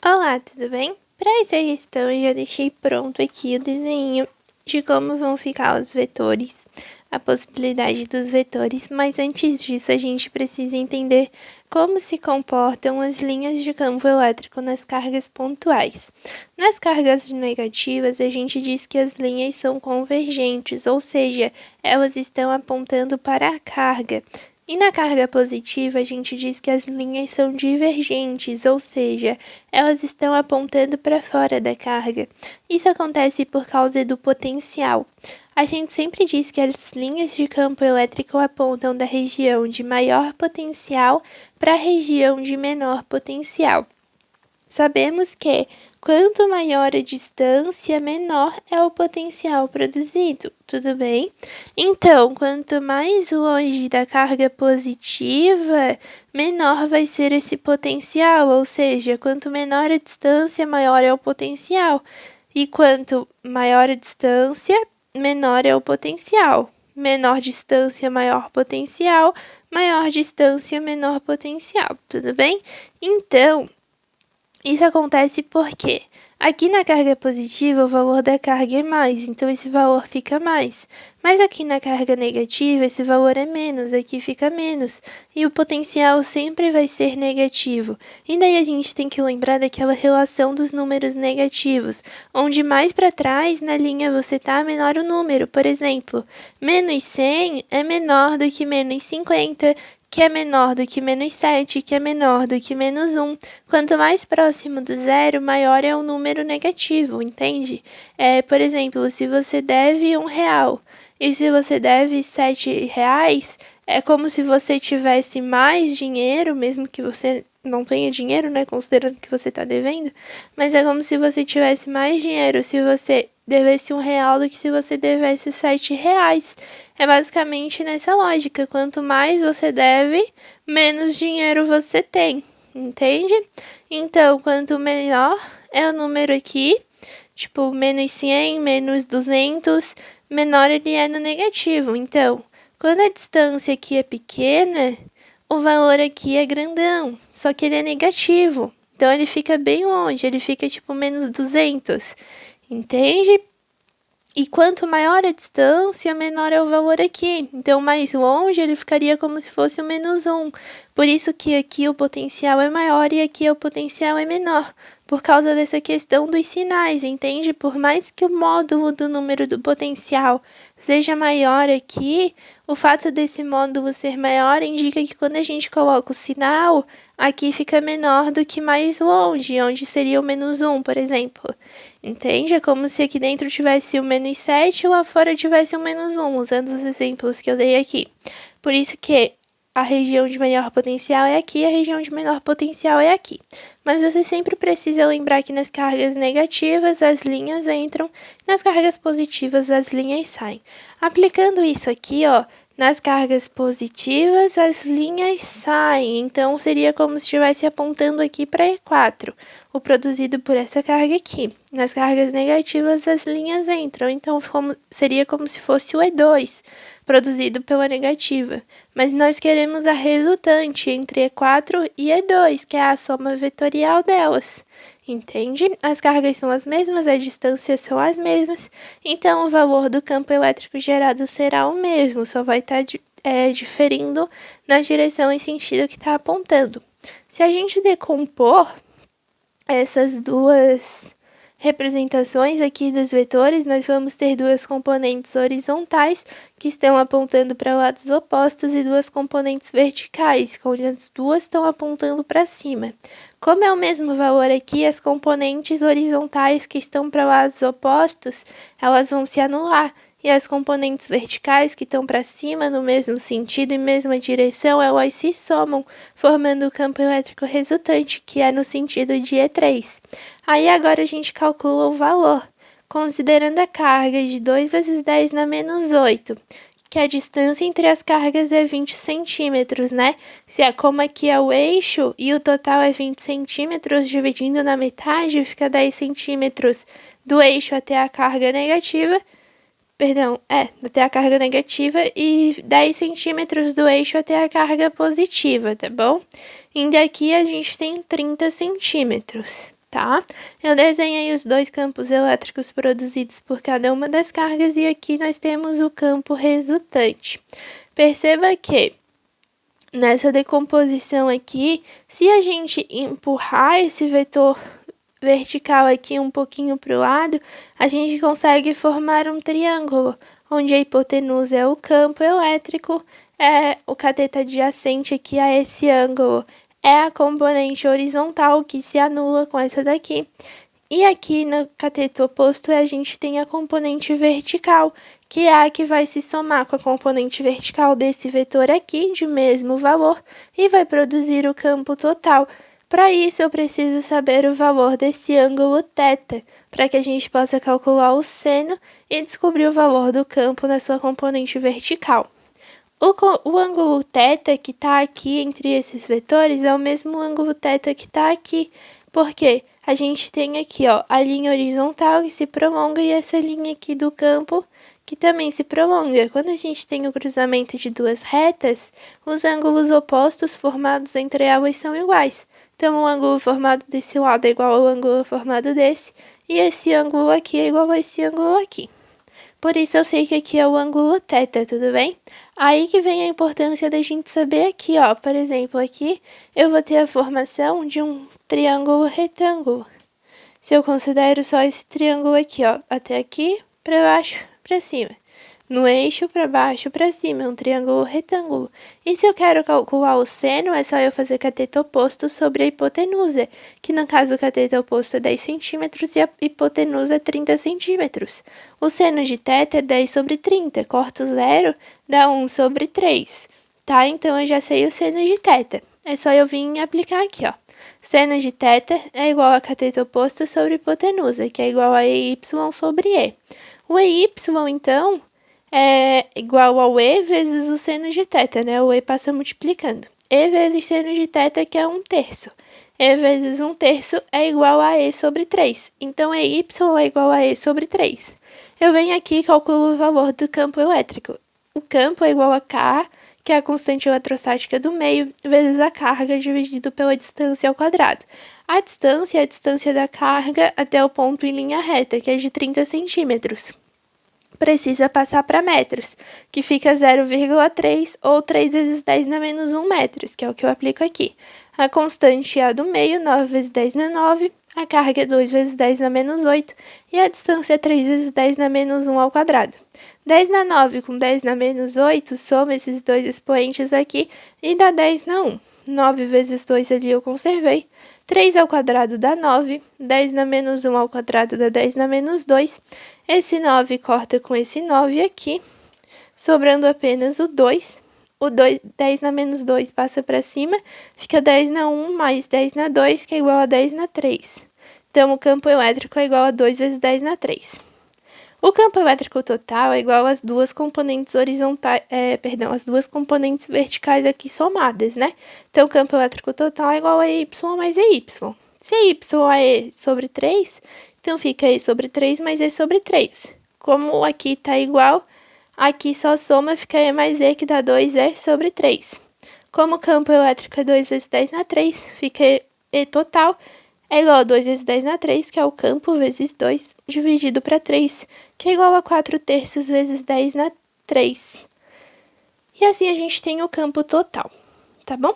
Olá, tudo bem? Para essa questão eu já deixei pronto aqui o desenho de como vão ficar os vetores, a possibilidade dos vetores, mas antes disso a gente precisa entender como se comportam as linhas de campo elétrico nas cargas pontuais. Nas cargas negativas, a gente diz que as linhas são convergentes, ou seja, elas estão apontando para a carga. E na carga positiva, a gente diz que as linhas são divergentes, ou seja, elas estão apontando para fora da carga. Isso acontece por causa do potencial. A gente sempre diz que as linhas de campo elétrico apontam da região de maior potencial para a região de menor potencial. Sabemos que quanto maior a distância, menor é o potencial produzido, tudo bem? Então, quanto mais longe da carga positiva, menor vai ser esse potencial, ou seja, quanto menor a distância, maior é o potencial. E quanto maior a distância, menor é o potencial. Menor distância, maior potencial. Maior distância, menor potencial, tudo bem? Então, isso acontece porque aqui na carga positiva o valor da carga é mais, então esse valor fica mais. Mas aqui na carga negativa esse valor é menos, aqui fica menos. E o potencial sempre vai ser negativo. E daí a gente tem que lembrar daquela relação dos números negativos, onde mais para trás na linha você tá, menor o número. Por exemplo, menos 100 é menor do que menos 50, que é menor do que menos 7, que é menor do que menos 1. Quanto mais próximo do zero, maior é o número negativo, entende? Por exemplo, se você deve R$1 e se você deve R$7, é como se você tivesse mais dinheiro, mesmo que você não tenha dinheiro, né, considerando que você está devendo, mas é como se você tivesse mais dinheiro se você devesse R$1 do que se você devesse R$7. É basicamente nessa lógica, quanto mais você deve, menos dinheiro você tem, entende? Então, quanto menor é o número aqui, tipo, menos 100, menos 200, menor ele é no negativo. Então, quando a distância aqui é pequena, o valor aqui é grandão, só que ele é negativo. Então, ele fica bem longe, ele fica tipo menos 200, entende? E quanto maior a distância, menor é o valor aqui. Então, mais longe, ele ficaria como se fosse o menos 1. Por isso que aqui o potencial é maior e aqui o potencial é menor. Por causa dessa questão dos sinais, entende? Por mais que o módulo do número do potencial seja maior aqui, o fato desse módulo ser maior indica que quando a gente coloca o sinal, aqui fica menor do que mais longe, onde seria o menos 1, por exemplo. Entende? É como se aqui dentro tivesse o menos 7 ou lá fora tivesse o menos 1, usando os exemplos que eu dei aqui. Por isso que a região de maior potencial é aqui, a região de menor potencial é aqui. Mas você sempre precisa lembrar que nas cargas negativas as linhas entram, nas cargas positivas as linhas saem. Aplicando isso aqui, ó, nas cargas positivas as linhas saem, então seria como se estivesse apontando aqui para E4, o produzido por essa carga aqui. Nas cargas negativas as linhas entram, então seria como se fosse o E2, produzido pela negativa. Mas nós queremos a resultante entre E4 e E2, que é a soma vetorial delas. Entende? As cargas são as mesmas, as distâncias são as mesmas, então o valor do campo elétrico gerado será o mesmo, só vai estar diferindo na direção e sentido que está apontando. Se a gente decompor essas duas representações aqui dos vetores, nós vamos ter duas componentes horizontais que estão apontando para lados opostos e duas componentes verticais, onde as duas estão apontando para cima. Como é o mesmo valor aqui, as componentes horizontais que estão para lados opostos, elas vão se anular. E as componentes verticais que estão para cima, no mesmo sentido e mesma direção, elas se somam, formando o campo elétrico resultante, que é no sentido de E3. Aí agora a gente calcula o valor, considerando a carga de 2 vezes 10 na menos 8, que a distância entre as cargas é 20 centímetros, né? Se é como aqui é o eixo e o total é 20 centímetros, dividindo na metade, fica 10 centímetros do eixo até a carga negativa, até a carga negativa e 10 centímetros do eixo até a carga positiva, tá bom? E daqui a gente tem 30 centímetros, tá? Eu desenhei os dois campos elétricos produzidos por cada uma das cargas e aqui nós temos o campo resultante. Perceba que nessa decomposição aqui, se a gente empurrar esse vetor vertical aqui um pouquinho para o lado, a gente consegue formar um triângulo, onde a hipotenusa é o campo elétrico, o cateto adjacente aqui a esse ângulo é a componente horizontal que se anula com essa daqui. E aqui no cateto oposto a gente tem a componente vertical, que é a que vai se somar com a componente vertical desse vetor aqui, de mesmo valor, e vai produzir o campo total. Para isso, eu preciso saber o valor desse ângulo θ, para que a gente possa calcular o seno e descobrir o valor do campo na sua componente vertical. O ângulo θ que está aqui entre esses vetores é o mesmo ângulo θ que está aqui, porque a gente tem aqui ó, a linha horizontal que se prolonga e essa linha aqui do campo que também se prolonga. Quando a gente tem o cruzamento de duas retas, os ângulos opostos formados entre elas são iguais. Então, o ângulo formado desse lado é igual ao ângulo formado desse, e esse ângulo aqui é igual a esse ângulo aqui. Por isso, eu sei que aqui é o ângulo θ, tudo bem? Aí que vem a importância da gente saber aqui, ó. Por exemplo, aqui eu vou ter a formação de um triângulo retângulo. Se eu considero só esse triângulo aqui, ó, até aqui, para baixo, para cima. No eixo, para baixo, para cima, é um triângulo retângulo. E se eu quero calcular o seno, é só eu fazer cateto oposto sobre a hipotenusa, que no caso o cateto oposto é 10 centímetros e a hipotenusa é 30 centímetros. O seno de θ é 10 sobre 30, corto zero, dá 1 sobre 3, tá? Então, eu já sei o seno de θ. É só eu vir aplicar aqui, ó. Seno de θ é igual a cateto oposto sobre hipotenusa, que é igual a EY sobre E. O EY, então, é igual ao E vezes o seno de θ, né? O E passa multiplicando. E vezes seno de θ, que é 1/3. E vezes 1/3 é igual a E sobre 3. Então, EY é igual a E sobre 3. Eu venho aqui e calculo o valor do campo elétrico. O campo é igual a K, que é a constante eletrostática do meio, vezes a carga dividido pela distância ao quadrado. A distância é a distância da carga até o ponto em linha reta, que é de 30 centímetros. Precisa passar para metros, que fica 0,3 ou 3 vezes 10 na menos 1 metros, que é o que eu aplico aqui. A constante é a do meio, 9 vezes 10 na 9, a carga é 2 vezes 10 na menos 8, e a distância é 3 vezes 10 na menos 1 ao quadrado. 10 na 9 com 10 na menos 8, soma esses dois expoentes aqui e dá 10 na 1. 9 vezes 2 ali eu conservei. 3 ao quadrado dá 9, 10 na menos 1 ao quadrado dá 10 na menos 2. Esse 9 corta com esse 9 aqui, sobrando apenas o 2. O 10 na menos 2 passa para cima, fica 10 na 1 mais 10 na 2, que é igual a 10 na 3. Então, o campo elétrico é igual a 2 vezes 10 na 3. O campo elétrico total é igual às duas componentes horizontais, as duas componentes verticais aqui somadas, né? Então, o campo elétrico total é igual a Y mais EY. Se Y é E sobre 3, então fica E sobre 3 mais E sobre 3. Como aqui está igual, aqui só soma, fica E mais E, que dá 2E sobre 3. Como o campo elétrico é 2 vezes 10 na 3, fica E total é igual a 2 vezes 10 na 3, que é o campo, vezes 2, dividido para 3, que é igual a 4/3 vezes 10 na 3. E assim a gente tem o campo total, tá bom?